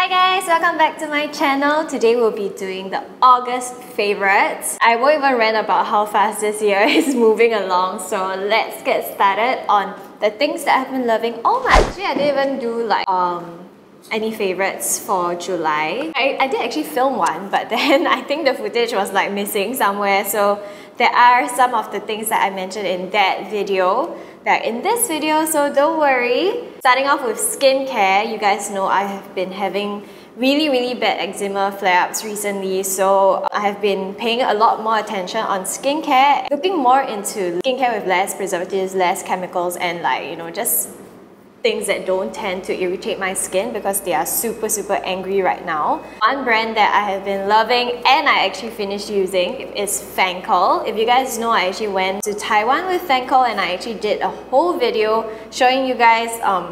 guys, welcome back to my channel. Today we'll be doing the August favorites. I won't even rant about how fast this year is moving along, so let's get started on the things that I've been loving all month. Actually, I didn't even do like any favorites for July. I did actually film one, but then I think the footage was like missing somewhere, so there are some of the things that I mentioned in that video that are in this video, so don't worry. Starting off with skincare, you guys know I have been having really bad eczema flare-ups recently, so I have been paying a lot more attention on skincare, looking more into skincare with less preservatives, less chemicals, and like, you know, just things that don't tend to irritate my skin because they are super angry right now. One brand that I have been loving and I actually finished using is FANCL. If you guys know, I actually went to Taiwan with FANCL and I actually did a whole video showing you guys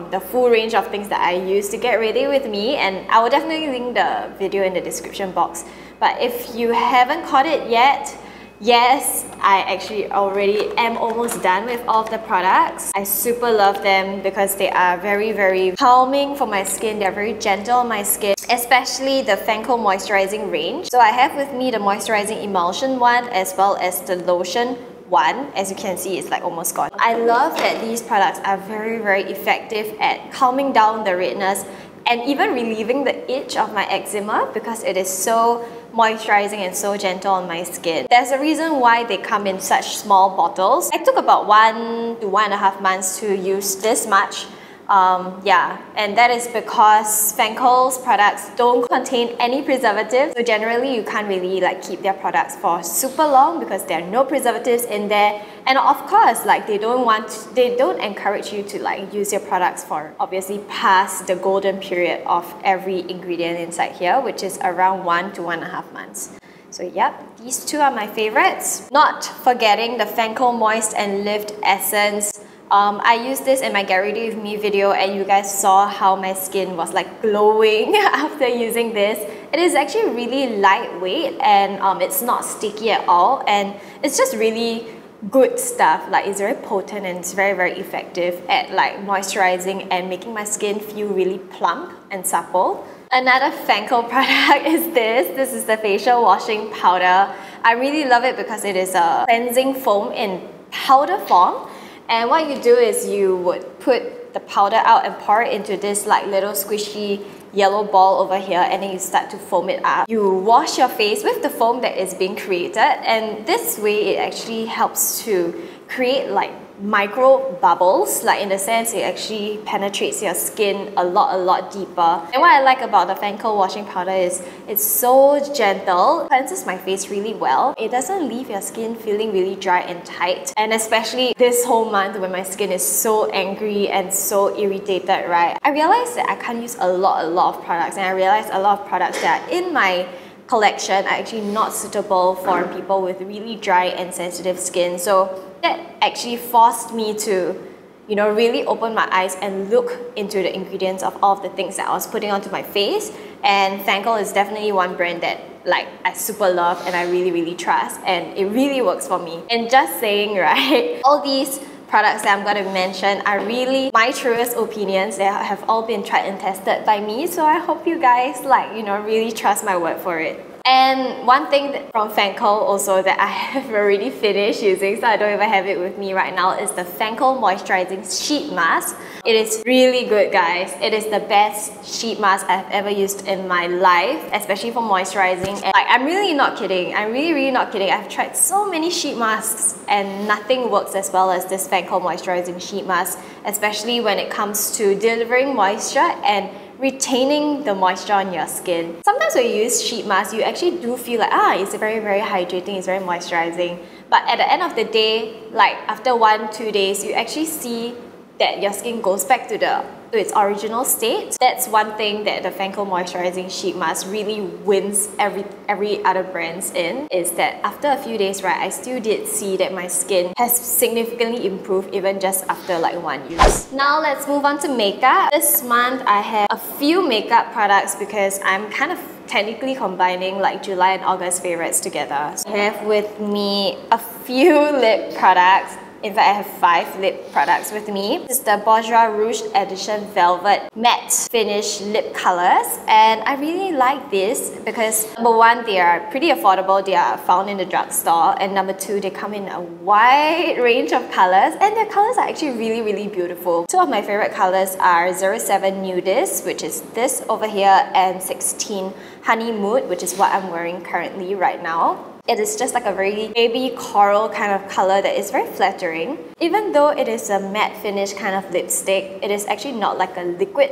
the full range of things that I use to get ready with me, and I will definitely link the video in the description box. But if you haven't caught it yet, yes, I actually already am almost done with all of the products. I super love them because they are very calming for my skin. They're very gentle on my skin, especially the FANCL moisturizing range. So I have with me the moisturizing emulsion one as well as the lotion one. As you can see, it's like almost gone. I love that these products are very effective at calming down the redness and even relieving the itch of my eczema because it is so moisturizing and so gentle on my skin. There's a reason why they come in such small bottles. I took about 1 to 1.5 months to use this much. Yeah, and that is because FANCL's products don't contain any preservatives, so generally you can't really like keep their products for super long because there are no preservatives in there. And of course, like they don't encourage you to like use your products for obviously past the golden period of every ingredient inside here, which is around 1 to 1.5 months. So yep, these two are my favorites. Not forgetting the FANCL Moist and Lift Essence. I used this in my Get Ready With Me video and you guys saw how my skin was like glowing after using this. It is actually really lightweight and it's not sticky at all, and it's just really good stuff. Like it's very potent and it's very effective at like moisturizing and making my skin feel really plump and supple. Another FANCL product is this. This is the facial washing powder. I really love it because it is a cleansing foam in powder form. And what you do is you would put the powder out and pour it into this like little squishy yellow ball over here, and then you start to foam it up. You wash your face with the foam that is being created, and this way it actually helps to create like micro bubbles, like in the sense it actually penetrates your skin a lot deeper. And what I like about the FANCL washing powder is it's so gentle, cleanses my face really well. It doesn't leave your skin feeling really dry and tight, and especially this whole month when my skin is so angry and so irritated, right? I realized that I can't use a lot of products, and I realized a lot of products that are in my collection are actually not suitable for people with really dry and sensitive skin. So that actually forced me to, you know, really open my eyes and look into the ingredients of all of the things that I was putting onto my face. And FANCL is definitely one brand that like I super love and I really trust, and it really works for me. And just saying, right, all these products that I'm going to mention are really my truest opinions. They have all been tried and tested by me, so I hope you guys like, you know, really trust my word for it. And one thing from FANCL also that I have already finished using, so I don't even have it with me right now, is the FANCL Moisturizing Sheet Mask. It is really good, guys. It is the best sheet mask I've ever used in my life, especially for moisturizing. And like, I'm really not kidding. I'm really not kidding. I've tried so many sheet masks and nothing works as well as this FANCL Moisturizing Sheet Mask, especially when it comes to delivering moisture and retaining the moisture on your skin. Sometimes when you use sheet masks, you actually do feel like, it's very hydrating, it's very moisturizing. But at the end of the day, like after 1-2 days, you actually see that your skin goes back to its original state. That's one thing that the FANCL Moisturizing Sheet Mask really wins every other brands in, is that after a few days, right, I still did see that my skin has significantly improved even just after like 1 use. Now let's move on to makeup. This month I have a few makeup products because I'm kind of technically combining like July and August favorites together. So I have with me a few lip products. In fact, I have 5 lip products with me. This is the Bourjois Rouge Edition Velvet Matte Finish Lip Colors, and I really like this because number one, they are pretty affordable. They are found in the drugstore, and number two, they come in a wide range of colors, and their colors are actually really beautiful. Two of my favorite colors are 07 Nude-ist, which is this over here, and 16 Honey Mood, which is what I'm wearing currently right now. It is just like a very baby coral kind of color that is very flattering. Even though it is a matte finish kind of lipstick, it is actually not like a liquid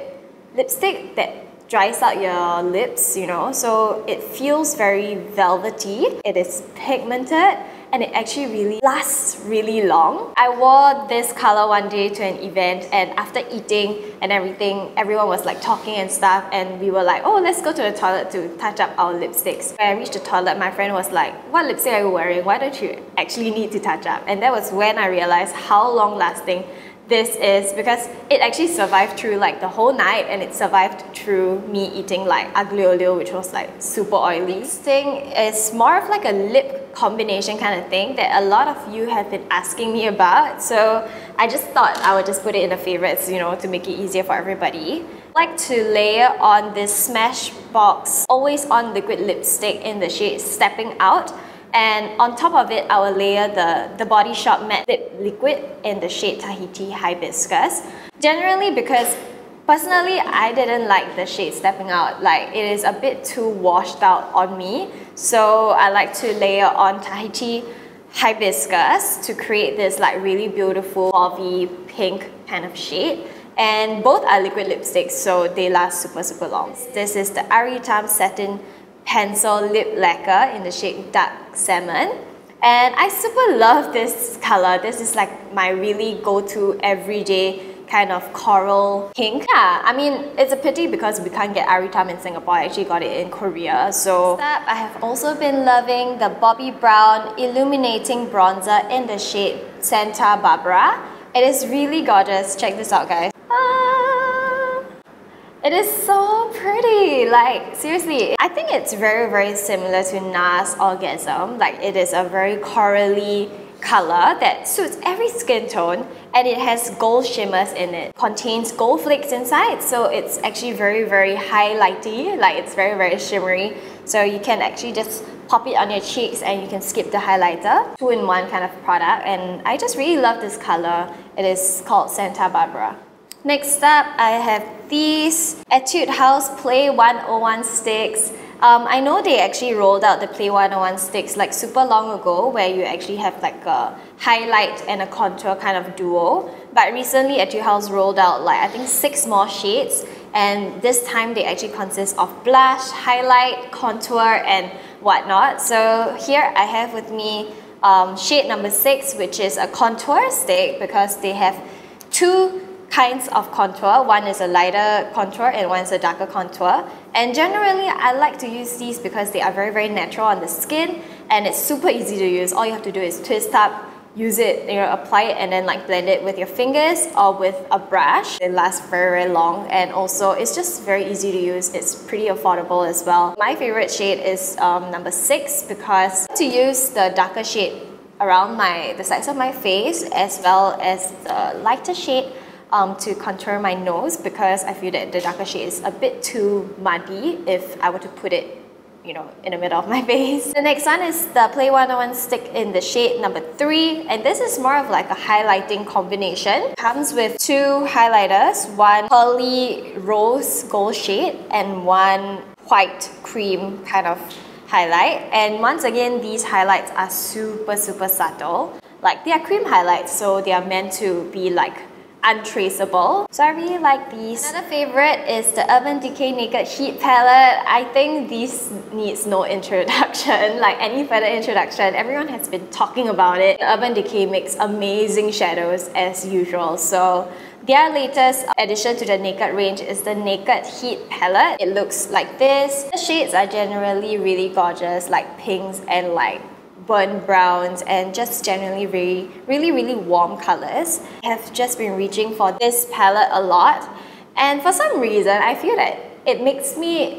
lipstick that dries out your lips, you know, so it feels very velvety. It is pigmented and it actually really lasts really long. I wore this color one day to an event, and after eating and everything, everyone was like talking and stuff, and we were like, oh, let's go to the toilet to touch up our lipsticks. When I reached the toilet, my friend was like, what lipstick are you wearing? Why don't you actually need to touch up? And that was when I realized how long lasting this is, because it actually survived through like the whole night, and it survived through me eating like aglio olio, which was like super oily. This thing is more of like a lip combination kind of thing that a lot of you have been asking me about, so I just thought I would just put it in the favorites, you know, to make it easier for everybody. I like to layer on this Smashbox Always On Liquid Lipstick in the shade Stepping Out. And on top of it, I will layer the Body Shop Matte Lip Liquid in the shade Tahiti Hibiscus. Generally, because personally, I didn't like the shade Stepping Out. Like, it is a bit too washed out on me. So I like to layer on Tahiti Hibiscus to create this like really beautiful mauvey pink kind of shade. And both are liquid lipsticks, so they last super long. This is the Aritaum Satin Pencil Lip Lacquer in the shade Dark Salmon, and I super love this color. This is like my really go-to everyday kind of coral pink. Yeah, I mean, it's a pity because we can't get Aritaum in Singapore. I actually got it in Korea. So I have also been loving the Bobbi Brown Illuminating Bronzer in the shade Santa Barbara. It is really gorgeous. Check this out, guys. It is so pretty, like seriously. I think it's very similar to NARS Orgasm. Like, it is a very corally color that suits every skin tone, and it has gold shimmers in it. Contains gold flakes inside, so it's actually very highlighty. Like, it's very shimmery. So you can actually just pop it on your cheeks and you can skip the highlighter. 2-in-1 kind of product, and I just really love this color. It is called Santa Barbara. Next up, I have these Etude House Play 101 sticks. I know they actually rolled out the Play 101 sticks like super long ago, where you actually have like a highlight and a contour kind of duo. But recently, Etude House rolled out like I think 6 more shades, and this time they actually consist of blush, highlight, contour, and whatnot. So here I have with me shade number 6, which is a contour stick, because they have 2 kinds of contour. One is a lighter contour and one is a darker contour. And generally, I like to use these because they are very natural on the skin, and it's super easy to use. All you have to do is twist up, use it, you know, apply it, and then like blend it with your fingers or with a brush. It lasts very long, and also it's just very easy to use. It's pretty affordable as well. My favorite shade is number 6, because to use the darker shade around the sides of my face, as well as the lighter shade to contour my nose, because I feel that the darker shade is a bit too muddy if I were to put it, you know, in the middle of my face. The next one is the Play 101 stick in the shade number 3, and this is more of like a highlighting combination. Comes with 2 highlighters, one pearly rose gold shade and one white cream kind of highlight. And once again, these highlights are super subtle. Like, they are cream highlights, so they are meant to be like untraceable. So I really like these. Another favorite is the Urban Decay Naked Heat Palette. I think this needs no introduction, like any further introduction. Everyone has been talking about it. Urban Decay makes amazing shadows as usual. So their latest addition to the Naked range is the Naked Heat Palette. It looks like this. The shades are generally really gorgeous, like pinks and like burnt browns, and just generally really warm colors. I have just been reaching for this palette a lot, and for some reason I feel that it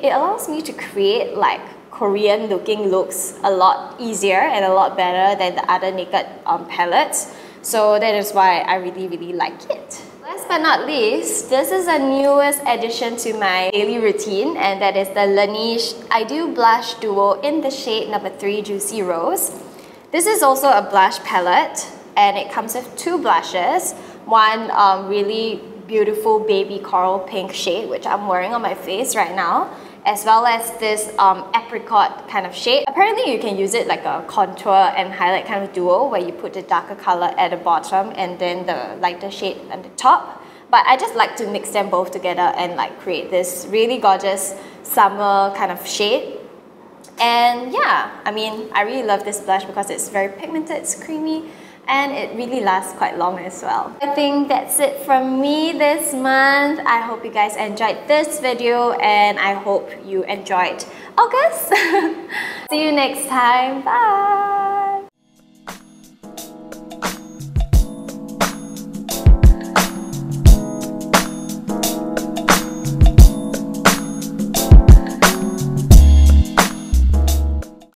allows me to create like Korean looking looks a lot easier and a lot better than the other Naked palettes. So that is why I really like it. Last but not least, this is the newest addition to my daily routine, and that is the Laneige Ideal Blush Duo in the shade number 3 Juicy Rose. This is also a blush palette, and it comes with 2 blushes. One really beautiful baby coral pink shade, which I'm wearing on my face right now, as well as this apricot kind of shade. Apparently you can use it like a contour and highlight kind of duo, where you put the darker color at the bottom and then the lighter shade at the top. But I just like to mix them both together and like create this really gorgeous summer kind of shade. And yeah, I mean, I really love this blush because it's very pigmented, it's creamy, and it really lasts quite long as well. I think that's it from me this month. I hope you guys enjoyed this video, and I hope you enjoyed August. See you next time. Bye!